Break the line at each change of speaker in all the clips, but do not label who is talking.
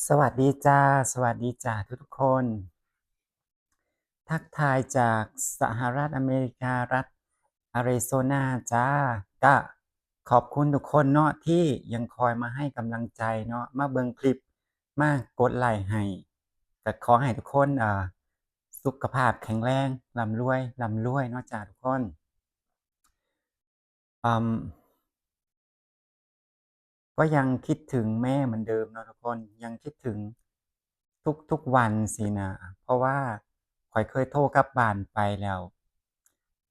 สวัสดีจ้าสวัสดีจ้าทุกๆคนทักทายจากสหรัฐอเมริการัฐอาริโซนาจ้าก็ขอบคุณทุกคนเนาะที่ยังคอยมาให้กำลังใจเนาะมาเบิ่งคลิปมากดไลค์ให้ก็ขอให้ทุกคนสุขภาพแข็งแรงร่ำรวยร่ำรวยเนาะจ้าทุกคนอืม ก็ยังคิดถึงแม่เหมือนเดิมเนาะทุกคนยังคิดถึงทุกวันสินะเพราะว่าข้อยเคยโทรกลับบ้านไปแล้ว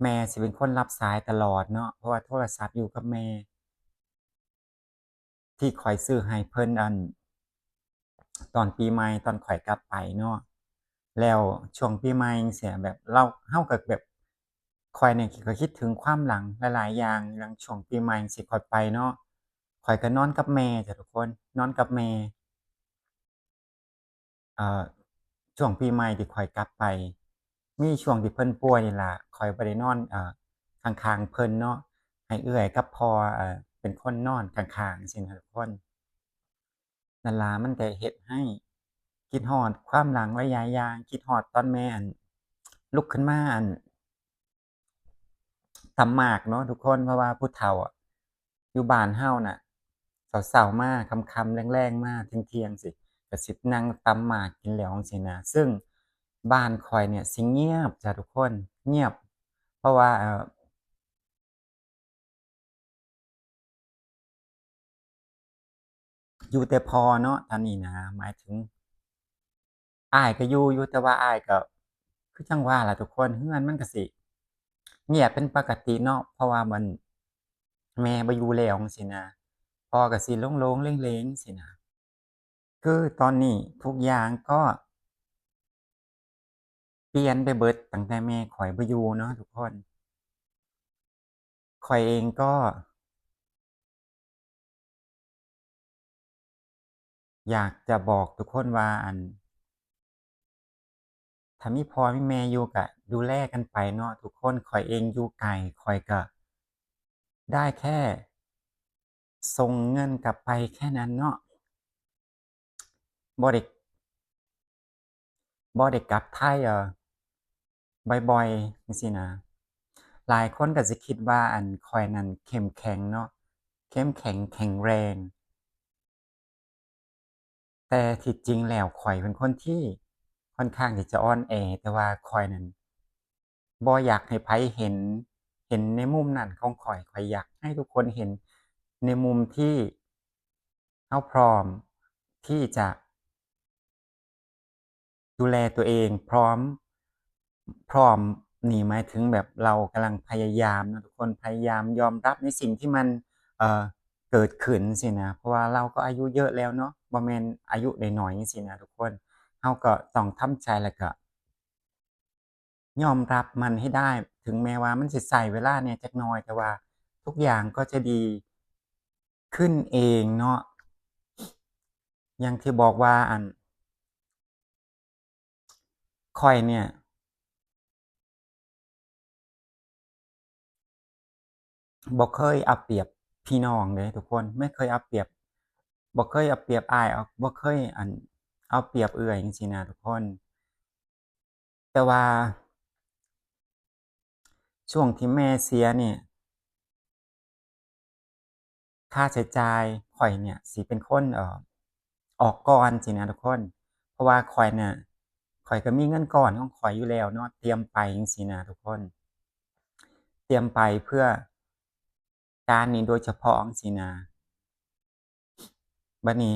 แม่สิเป็นคนรับสายตลอดเนาะเพราะว่าโทรศัพท์อยู่กับแม่ที่ข้อยซื้อให้เพิ่นตอนปีใหม่ตอนข้อยกลับไปเนาะแล้วช่วงปีใหม่จั่งซี้แบบเราก็แบบข้อยเนี่ยก็คิดถึงความหลังหลายๆอย่างช่วงปีใหม่จั่งซี้ข้อยไปเนาะข้อยก็นอนกับแม่จ้ะทุกคนนอนกับแม่ เอ่อช่วงปีใหม่ที่ข้อยกลับไปมีช่วงที่เพิ่นป่วยนี่ล่ะข้อยบ่ได้นอนข้างๆเพิ่นเนาะให้เอื้อยกับพ่อเป็นคนนอนข้างๆจังซี้น่ะทุกคนนั่นล่ะมันก็เฮ็ดให้คิดฮอดความหลังหลายๆอย่างคิดฮอดตอนแม่ลุกขึ้นมาตำหมากเนาะทุกคนเพราะว่าผู้เฒ่าอะอยู่บ้านเฮาน่ะเช้าๆมาค่ำๆแลงๆมาเที่ยงๆสิก็สินั่งตำหมากกินแล้วจังซี้นะซึ่งบ้านข้อยเนี่ยสิเงียบจ้ะทุกคนเงียบเพราะว่าอยู่แต่พ่อเนาะตอนนี้นะหมายถึงอ้ายก็อยู่แต่ว่าอ้ายก็คือจั่งว่าล่ะทุกคนเรือนมันก็สิเงียบเป็นปกติเนาะเพราะว่ามันแม่บ่อยู่แล้วจังซี้นะพ่อก็สิโลงๆเหลงๆจังซี้นะ คือตอนนี้ทุกอย่างก็เปลี่ยนไปเบิดตั้งแต่แม่ข้อยบ่อยู่เนาะทุกคนข้อยเองก็อยากจะบอกทุกคนว่าถ้ามีพ่อมีแม่อยู่ก็ดูแลกันไปเนาะทุกคนข้อยเองอยู่ไกลข้อยก็ได้แค่ส่งเงินกลับไปแค่นั้นเนาะบ่ได้บ่ได้กลับไทยบ่อยๆจังซี้นะหลายคนก็สิคิดว่าข้อยนั้นเข้มแข็งเนาะเข้มแข็งแข็งแรง แต่ที่จริงแล้วข้อยเป็นคนที่ค่อนข้างที่จะอ่อนแอแต่ว่าข้อยนั้นบ่อยากให้ไผเห็นในมุมนั้นของข้อยอยากให้ทุกคนเห็นในมุมที่เราพร้อมที่จะดูแลตัวเองพร้อมนี่หมายถึงแบบเรากำลังพยายามเนาะทุกคนพยายามยอมรับในสิ่งที่มันเอ่อเกิดขึ้นจั่งซี้นะเพราะว่าเราก็อายุเยอะแล้วเนาะบ่แม่นอายุน้อยๆจังซี้นะทุกคนเราก็ต้องทำใจแล้วก็ ยอมรับมันให้ได้ถึงแม้ว่ามันสิใช้เวลาแหน่จักหน่อยแต่ว่าทุกอย่างก็จะดีขึ้นเองเนาะอย่างที่บอกว่าข้อยเนี่ยบ่เคยเอาเปรียบพี่น้องเดะทุกคนไม่เคยเอาเปรียบบ่เคยเอาเปรียบอ้ายบ่เคยเอาเปรียบเอื้อยจังซี้นะทุกคนแต่ว่าช่วงที่แม่เสียเนี่ย ค่าใช้จ่ายข้อยเนี่ยสิเป็นคนออกก่อนสินะทุกคนเพราะว่าข้อยเนี่ยข้อยก็มีเงินก้อนของข้อยอยู่แล้วเนาะเตรียมไปจังซี้นะทุกคนเตรียมไปเพื่อการนี้โดยเฉพาะจังซี้นะบัดนี้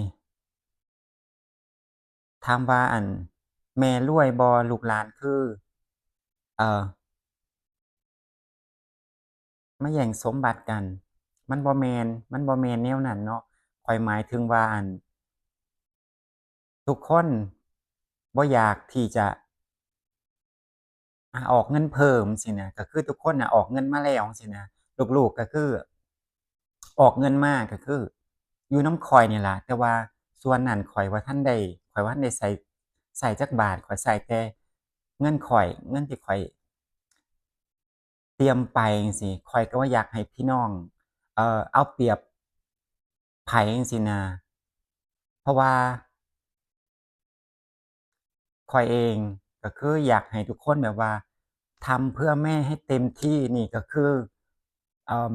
ถามว่าแม่รวยบ่ลูกหลานคือเอ่อมาแย่งสมบัติกันมันบ่แม่นแนวนั้นเนาะข้อยหมายถึงว่าทุกคนบ่อยากที่จะ ออกเงินเพิ่มสินะก็คือทุกคนน่ะออกเงินมาแล้วสินะลูกๆก็คือออกเงินมาก็คืออยู่นำข้อยนี่ล่ะแต่ว่าส่วนนั้นข้อยว่าทันได้ข้อยว่าทันได้ใช้จักบาทข้อยใช้แต่เงินข้อยเงินที่ข้อยเตรียมไปจั่งซี้ข้อยก็บ่อยากให้พี่น้องเอาเปรียบไผจั่งซี้นะเพราะว่า ข้อยเองก็คืออยากให้ทุกคนแบบว่าทำเพื่อแม่ให้เต็มที่นี่ก็คือเอ่อ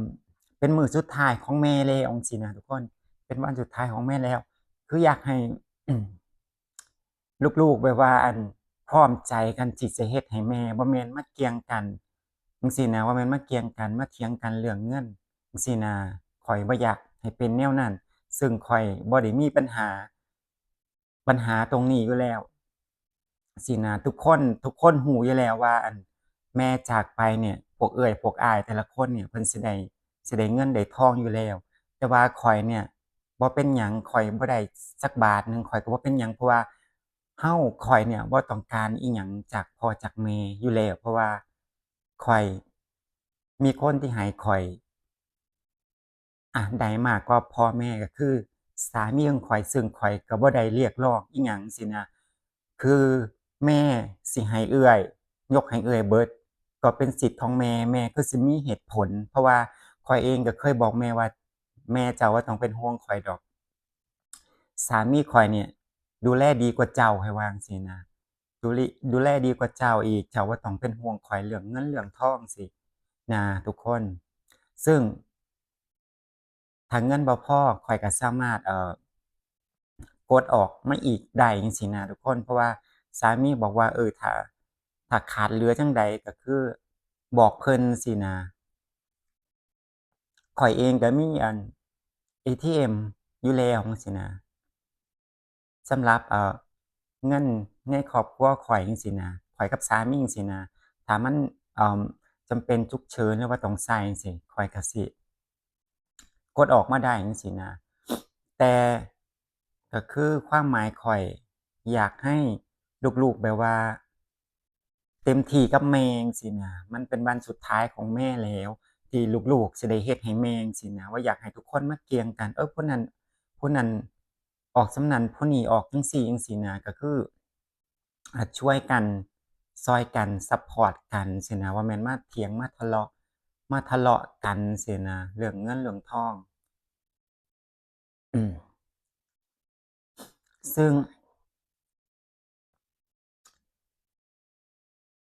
เป็นมื้อสุดท้ายของแม่แล้วจั่งซี้นะทุกคนเป็นวันสุดท้ายของแม่แล้วคืออยากให้ลูกๆแบบว่าพร้อมใจกันที่จะเฮ็ดให้แม่บ่แม่นมาเกี่ยงกันจั่งซี้นะบ่แม่นมาเกี่ยงกันมาเถียงกันเรื่องเงินจั่งซี้นะข้อยบ่อยากให้เป็นแนวนั้นซึ่งข้อยบ่ได้มีปัญหาตรงนี้อยู่แล้ว สินะทุกคนรู้อยู่แล้วว่าแม่จากไปเนี่ยพวกเอื้อยพวกอ้ายแต่ละคนเนี่ยเพิ่นสิได้เงินได้ทองอยู่แล้วแต่ว่าข้อยเนี่ยบ่เป็นหยังข้อยบ่ได้สักบาทหนึ่งข้อยก็บ่เป็นหยังเพราะว่าข้อยเนี่ยบ่ต้องการอิหยังจากพ่อจากแม่อยู่แล้วเพราะว่าข้อยมีคนที่ให้ข้อยได้มากกว่าพ่อแม่ก็คือสามีของข้อยซึ่งข้อยก็บ่ได้เรียกร้องอิหยังซี้นะ คือแม่สิให้เอื้อยยกให้เอื้อยเบิดก็เป็นสิทธิ์ของแม่แม่ก็สิมีเหตุผลเพราะว่าข้อยเองก็เคยบอกแม่ว่าแม่เจ้าบ่ต้องเป็นห่วงข้อยดอกสามีข้อยเนี่ยดูแลดีกว่าเจ้าข้อยว่าจั่งซี้นะดูแลดีกว่าเจ้าอีกเจ้าบ่ต้องเป็นห่วงข้อยเรื่องเงินเรื่องทองซี้นะทุกคนซึ่งถ้าเงินบ่พอข้อยก็สามารถกดออกมาอีกได้จังซี้นะทุกคนเพราะว่าสามีบอกว่าถ้าขาดเหลือจั่งใดก็คือบอกเพิ่นซี้นะข้อยเองก็มีATM อยู่แล้วจั่งซี้นะสำหรับเงินในครอบครัวข้อยจั่งซี้นะข้อยกับสามีจั่งซี้นะถ้ามันเอ่อจำเป็นฉุกเฉินหรือว่าต้องใช้จั่งซี้ข้อยก็สิกดออกมาได้จั่งซี้นะแต่ก็คือความหมายข้อยอยากให้ลูกๆแบบว่า เต็มที่กับแม่จั่งซี้น่ะมันเป็นวันสุดท้ายของแม่แล้วที่ลูกๆสิได้เฮ็ดให้แม่จั่งซี้นะว่าอยากให้ทุกคนมาเกี่ยงกันคนนั้นออกส่ำนั้นคนนี้ออกจั่งซี้จั่งซี้นะก็คือช่วยกันช่วยกันซัปพอร์ตกันซี้นะว่าแม่นมาเถียงมาทะเลาะกันซี้นะเรื่องเงินเรื่องทองอืมซึ่ง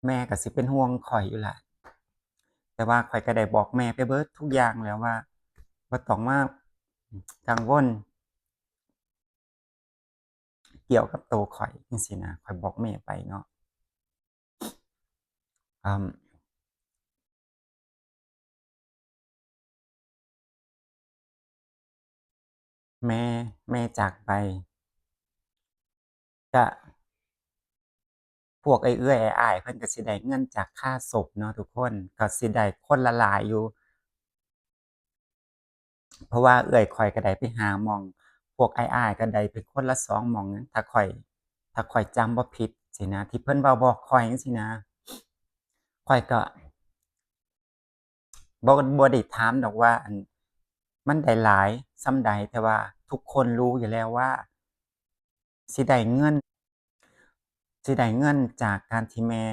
แม่ก็สิเป็นห่วงข้อยอยู่ล่ะ แต่ว่าข้อยก็ได้บอกแม่ไปเบิดทุกอย่างแล้วว่าบ่ต้องมากังวลเกี่ยวกับตัวข้อยจั่งซี้นะข้อยบอกแม่ไปเนาะอืมแม่แม่จากไปก็พวกเอื้อยๆอ้ายๆเพิ่นก็สิได้เงินจากค่าศพเนาะทุกคนก็สิได้คนละหลายอยู่เพราะว่าเอื้อยข้อยก็ได้ไปหาหม้องพวกอ้ายๆก็ได้ไปคนละ2หม้องถ้าข้อยจำบ่ผิดสินะที่เพิ่นเว้าบอกข้อยจังซี้นะข้อยก็ บ่ได้ถามดอกว่ามันได้หลายส่ำใดแต่ว่าทุกคนรู้อยู่แล้วว่าสิได้เงินสิได้เงินจากการที่แม่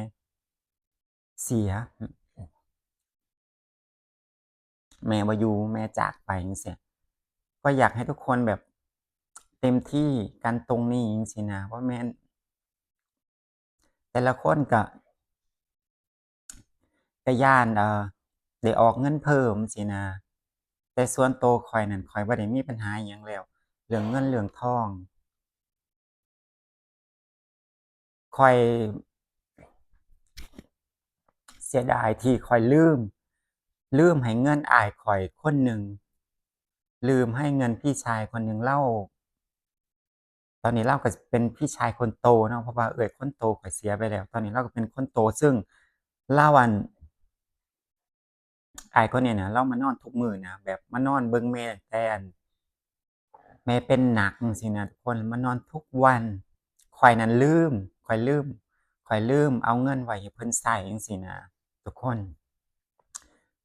เสียแม่บ่อยู่แม่จากไปจั่งซี้ก็อยากให้ทุกคนแบบเต็มที่กันตรงนี้จังซี้นะว่าแม่นแต่ละคนก็ย้านได้ออกเงินเพิ่มจั่งซี้นะแต่ส่วนตัวข้อยนั่นข้อยบ่ได้มีปัญหาอิหยังแล้วเรื่องเงินเรื่องทองข้อย เสียดายที่ข้อยลืมให้เงินอ้ายข้อยคนหนึ่งลืมให้เงินพี่ชายคนหนึ่งตอนนี้เลาก็เป็นพี่ชายคนโตเนาะเพราะว่าเอื้อยคนโตข้อยเสียไปแล้วตอนนี้เลาก็เป็นคนโตซึ่งเลาอ้ายคนนี้น่ะเลามานอนทุกมื้อนะแบบมานอนเบิ่งแม่ตั้งแต่แม่เป็นหนักจังซี้นะทุกคนมานอนทุกวันข้อยนั้นข้อยลืมเอาเงินไว้ให้เพิ่นใช้จังซี้นะทุกคน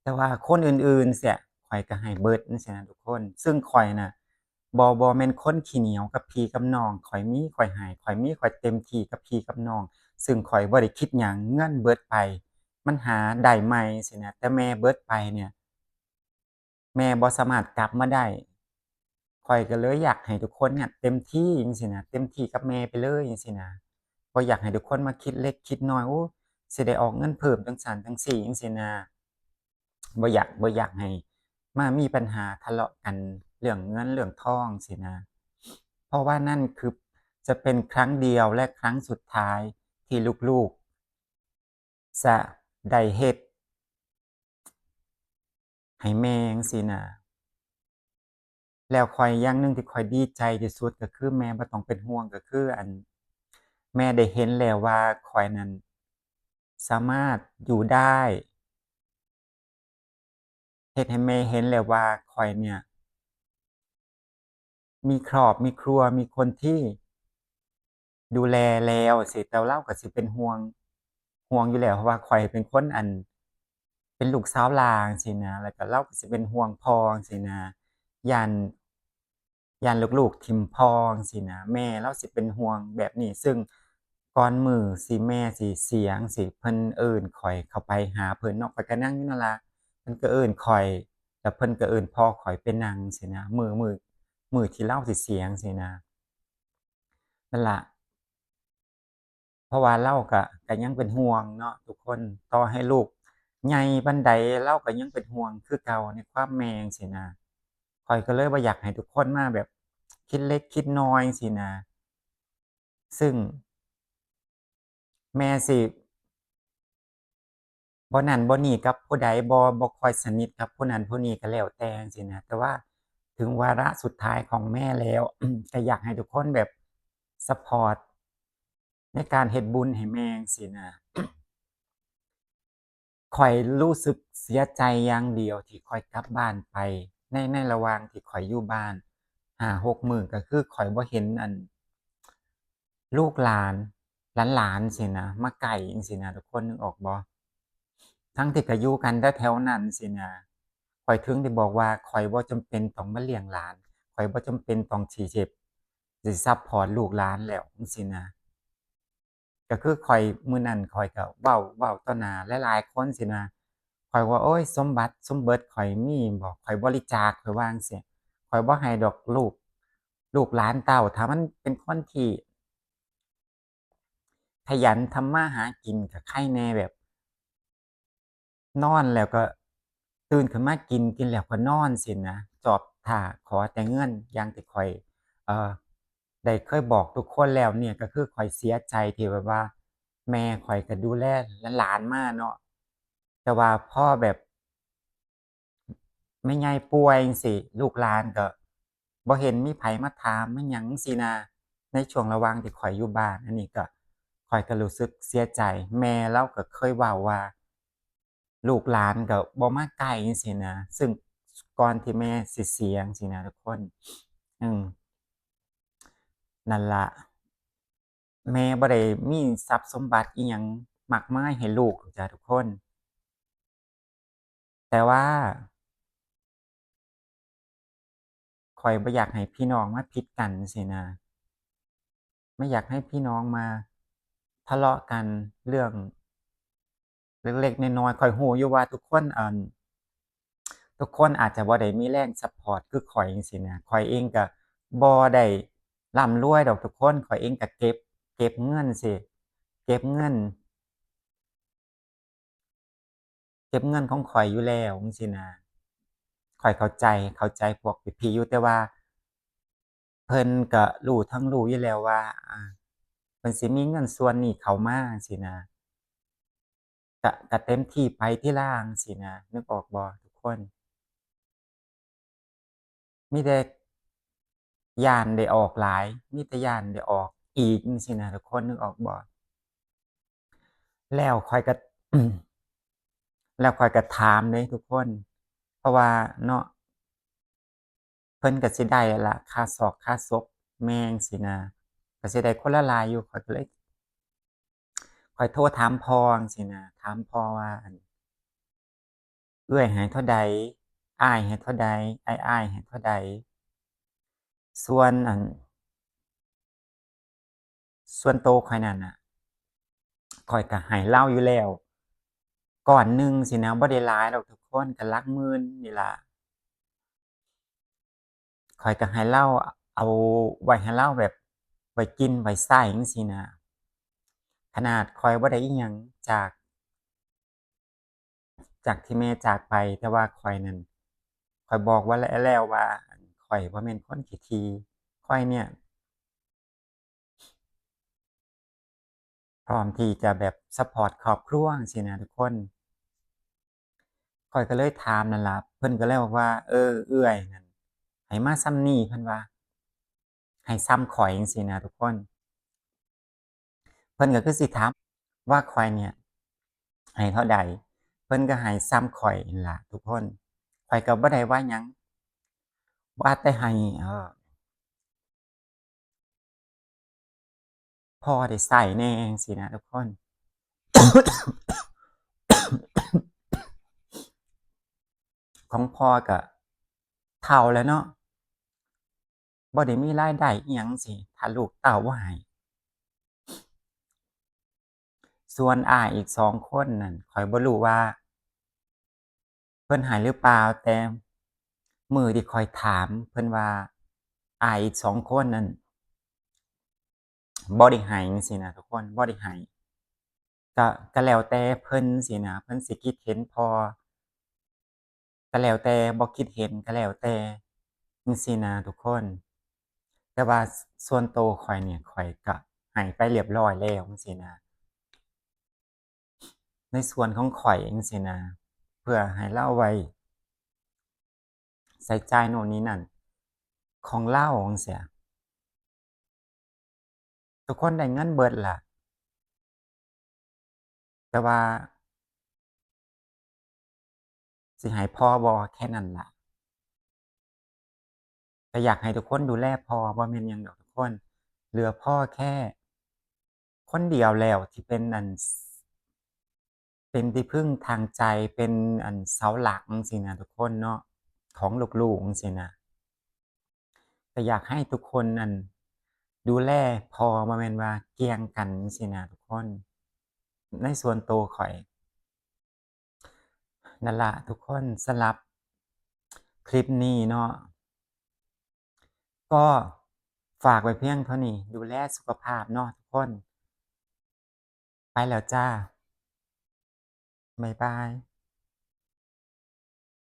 แต่ว่าคนอื่นๆเสียข้อยก็ให้เบิดจั่งซี้นะทุกคนซึ่งข้อยน่ะบ่แม่นคนขี้เหนียวกับพี่กับน้องข้อยมีข้อยให้ข้อยมีข้อยเต็มที่กับพี่กับน้องซึ่งข้อยบ่ได้คิดหยังเงินเบิดไปมันหาได้ใหม่ซี้นะแต่แม่เบิดไปเนี่ยแม่บ่สามารถกลับมาได้ข้อยก็เลยอยากให้ทุกคนเนี่ยเต็มที่จังซี้นะเต็มที่กับแม่ไปเลยจังซี้นะ บ่อยากให้ทุกคนมาคิดเล็กคิดน้อยโอ้สิได้ออกเงินเพิ่มจังซั้นจั่งซี้จังซี้นะบ่อยากให้มามีปัญหาทะเลาะกันเรื่องเงินเรื่องทองซี้นะเพราะว่านั่นคือจะเป็นครั้งเดียวและครั้งสุดท้ายที่ลูกๆจะได้เฮ็ดให้แม่จั่งซี้น่ะ แล้วข้อยอย่างหนึ่งที่ข้อยดีใจที่สุดก็คือแม่บ่ต้องเป็นห่วงก็คือแม่ได้เห็นแล้วว่าข้อยนั้นสามารถอยู่ได้เฮ็ดให้แม่เห็นแล้วว่าข้อยเนี่ยมีครอบมีครัวมีคนที่ดูแลแล้วสิแต่เลาก็สิเป็นห่วงอยู่แล้วเพราะว่าข้อยเป็นคนเป็นลูกสาวหลาจั่งซี้นะแล้วก็เลาก็สิเป็นห่วงพ่อจั่งซี้นะย้านย้านลูกๆทิ่มพ่อจั่งซี้นะแม่เลาสิเป็นห่วงแบบนี้ซึ่งก่อนมื้อสิแม่สิเสียจั่งซี้เพิ่นเอิ้นข้อยเข้าไปหาเพิ่นเนาะข้อยก็นั่งอยู่นั่นล่ะเพิ่นก็เอิ้นข้อยแล้วเพิ่นก็เอิ้นพ่อข้อยไปนั่งจั่งซี้นะมื้อที่เลาสิเสียจั่งซี้นะนั่นล่ะ เพราะว่าเราก็ยังเป็นห่วงเนาะทุกคนต่อให้ลูกใหญ่ปานใดเราก็ยังเป็นห่วงคือเก่าในความแม่จั่งซี้นะข้อยก็เลยบ่อยากให้ทุกคนมาแบบคิดเล็กคิดน้อยจั่งซี้นะซึ่งแม่สิบ่นั่นบ่นี่กับผู้ใดบ่ค่อยสนิทกับผู้นั้นผู้นี้ก็แล้วแต่จั่งซี้นะแต่ว่าถึงวาระสุดท้ายของแม่แล้วก็อยากให้ทุกคนแบบซัปพอร์ตในการเฮ็ดบุญให้แม่จั่งซี้นะ ข้อยรู้สึกเสียใจอย่างเดียวที่ข้อยกลับบ้านไปในระหว่างที่ข้อยอยู่บ้าน5-6มื้อก็คือข้อยบ่เห็นลูกหลานหลานๆซี้นะมาใกล้จั่งซี้นะทุกคนนึกออกบ่ทั้งที่ก็อยู่กันแถวๆนั้นซี้นะข้อยถึงได้บอกว่าข้อยบ่จำเป็นต้องมาเลี้ยงหลานข้อยบ่จำเป็นต้องที่สิซัปพอร์ตลูกหลานแล้วจั่งซี้นะ ก็คือข้อยมื้อนั้นข้อยก็เว้าต่อหน้าหลายๆคนซี้นะข้อยว่าโอ๊ยสมบัติสมเบิดข้อยมีบ่ข้อยบริจาคข้อยว่าจั่งซี้ข้อยบ่ให้ดอกลูกหลานเต้าถ้ามันเป็นคนที่ขยันทำมาหากินก็ไคแหน่แบบนอนแล้วก็ตื่นขึ้นมากินแล้วก็นอนซี้นะจอบท่าขอแต่เงินอย่างที่ข้อยเอ่อได้เคยบอกทุกคนแล้วเนี่ยก็คือข้อยเสียใจที่แบบว่าแม่ข้อยก็ดูแลหลานๆมาเนาะ แต่ว่าพอแบบแม่ใหญ่ป่วยจั่งซี้ลูกหลานก็บ่เห็นมีไผมาถามมาหยังจั่งซี้นะในช่วงระหว่างที่ข้อยอยู่บ้านอันนี้ก็ข้อยก็รู้สึกเสียใจแม่เลาก็เคยเว้าว่าลูกหลานก็บ่มาใกล้จั่งซี้นะซึ่งก่อนที่แม่สิเสียจั่งซี้นะทุกคนอืมนั่นล่ะแม่บ่ได้มีทรัพย์สมบัติอิหยังมากมายให้ลูกหรอกจ้ะทุกคนแต่ว่า ข้อยบ่อยากให้พี่น้องมาผิดกันจั่งซี้นะไม่อยากให้พี่น้องมาทะเลาะกันเรื่องเล็กๆน้อยๆข้อยรู้อยู่ว่าทุกคนอาจจะบ่ได้มีแรงซัปพอร์ตคือข้อยจังซี้นะข้อยเองก็บ่ได้ร่ำรวยดอกทุกคนข้อยเองก็เก็บเงินสิเก็บเงินเก็บเงินของข้อยอยู่แล้วจังซี้นะข้อยเข้าใจพวกพี่ๆอยู่แต่ว่า เพิ่นก็รู้อยู่แล้วว่าเพิ่นสิมีเงินส่วนนี้เข้ามาจั่งซี้นะก็เต็มที่ไปทีหลังจั่งซี้นะนึกออกบ่ทุกคนมีแต่ย้านได้ออกหลายมีแต่ย้านได้ออกอีกจังซี้นะทุกคนนึกออกบ่แล้วข้อยก็แล้วข้อยก็ถามเดะทุกคนเพราะว่าเนาะเพิ่นก็สิได้นั่นล่ะค่าศอกค่าศพแม่จั่งซี้นะก็สิได้คนละหลายอยู่ข้อยก็เลยข้อยโทรถามพ่อจั่งซี้นะถามพ่อว่าเอื้อยให้เท่าใดอ้ายให้เท่าใดอ้ายๆให้เท่าใดส่วนส่วนตัวข้อยนั้นน่ะข้อยก็ให้เลาอยู่แล้วก้อนหนึ่งสินะบ่ได้หลายดอกทุกคนก็หลักหมื่นนี่ล่ะข้อยก็ให้เลาเอาไว้ให้เลาแบบไว้กินไว้ใช้จั่งซี้น่ะ ขนาดข้อยบ่ได้อิหยังจากที่แม่จากไปแต่ว่าข้อยนั้นข้อยบอกไว้แล้วว่าข้อยบ่แม่นคนขี้ถี่ข้อยเนี่ยพร้อมที่จะแบบซัปพอร์ตครอบครัวจั่งซี้นะทุกคนข้อยก็เลยถามนั่นล่ะเพิ่นก็เลยบอกว่าเอื้อยนั่นให้มาส่ำนี้เพิ่นว่าให้ส่ำข้อยจั่งซี้นะทุกคนเพิ่นก็คือสิถามว่าข้อยเนี่ยให้เท่าใดเพิ่นก็ให้ส่ำข้อยนั่นล่ะทุกคนข้อยก็บ่ได้ว่าหยังว่าแต่ให้เอ่อ พอได้ใช้แหน่จั่งซี้นะทุกคน ของพ่อก็เฒ่าแล้วเนาะบ่ได้มีรายได้อิหยังจั่งซี้ถ้าลูกเต้าบ่ให้ส่วนอ้ายอีก2คนนั่นข้อยบ่รู้ว่าเพิ่นให้หรือเปล่าแต่มื้อที่ข้อยถามเพิ่นว่าอ้ายอีก2คนนั้นบ่ได้ให้จั่งซี้นะทุกคนบ่ได้ให้ก็แล้วแต่เพิ่นจั่งซี้นะเพิ่นสิคิดเห็นพ่อก็แล้วแต่บ่คิดเห็นก็แล้วแต่จั่งซี้นะทุกคน แต่ว่าส่วนตัวข้อยเนี่ยข้อยก็ให้ไปเรียบร้อยแล้วจั่งซี้นะในส่วนของข้อยจั่งซี้นะเพื่อให้เลาไว้ใช้จ่ายโน่นนี้นั่นของเลาจั่งซี้ทุกคนได้เงินเบิดล่ะแต่ว่าสิให้พอบ่แค่นั้นล่ะก็อยากให้ทุกคนดูแลพ่อบ่แม่นหยังดอกทุกคนเหลือพ่อแค่คนเดียวแล้วที่เป็นเป็นที่พึ่งทางใจเป็นเสาหลักจั่งซี้นะทุกคนเนาะของลูกๆจั่งซี้นะ ก็อยากให้ทุกคนนั่นดูแลพ่อบ่แม่นว่าเกี่ยงกันจั่งซี้นะทุกคนในส่วนตัวข้อยนั่นล่ะทุกคนสำหรับคลิปนี้เนาะก็ฝากไว้เพียงเท่านี้ดูแลสุขภาพเนาะทุกคนไปแล้วจ้ะบ๊ายบาย